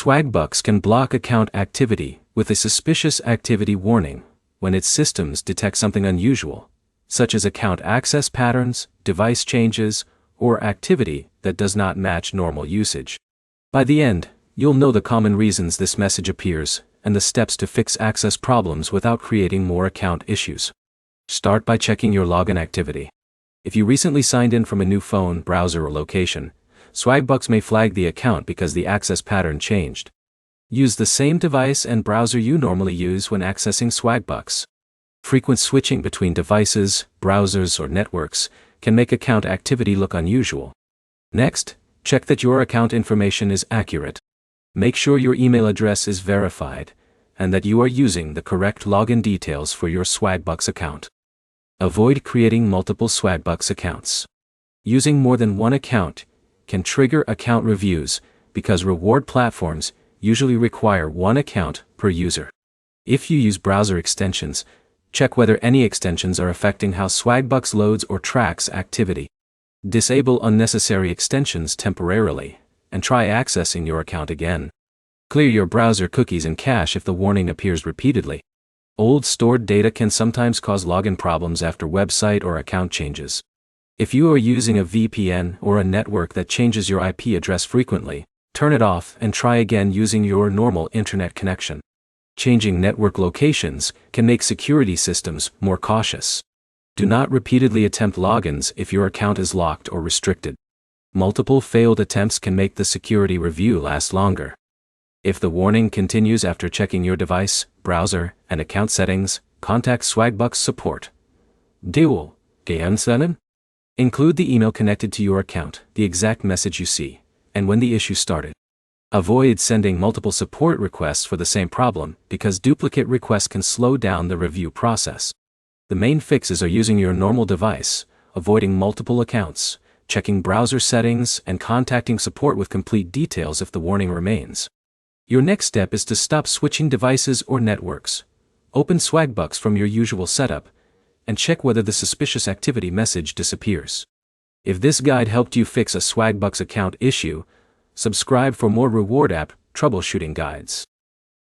Swagbucks can block account activity with a suspicious activity warning when its systems detect something unusual, such as account access patterns, device changes, or activity that does not match normal usage. By the end, you'll know the common reasons this message appears and the steps to fix access problems without creating more account issues. Start by checking your login activity. If you recently signed in from a new phone, browser, or location, Swagbucks may flag the account because the access pattern changed. Use the same device and browser you normally use when accessing Swagbucks. Frequent switching between devices, browsers, or networks can make account activity look unusual. Next, check that your account information is accurate. Make sure your email address is verified and that you are using the correct login details for your Swagbucks account. Avoid creating multiple Swagbucks accounts. Using more than one account can trigger account reviews because reward platforms usually require one account per user. If you use browser extensions, check whether any extensions are affecting how Swagbucks loads or tracks activity. Disable unnecessary extensions temporarily and try accessing your account again. Clear your browser cookies and cache if the warning appears repeatedly. Old stored data can sometimes cause login problems after website or account changes. If you are using a VPN or a network that changes your IP address frequently, turn it off and try again using your normal internet connection. Changing network locations can make security systems more cautious. Do not repeatedly attempt logins if your account is locked or restricted. Multiple failed attempts can make the security review last longer. If the warning continues after checking your device, browser, and account settings, contact Swagbucks support. Dual Gansenen? Include the email connected to your account, the exact message you see, and when the issue started. Avoid sending multiple support requests for the same problem because duplicate requests can slow down the review process. The main fixes are using your normal device, avoiding multiple accounts, checking browser settings, and contacting support with complete details if the warning remains. Your next step is to stop switching devices or networks. Open Swagbucks from your usual setup and check whether the suspicious activity message disappears. If this guide helped you fix a Swagbucks account issue, subscribe for more reward app troubleshooting guides.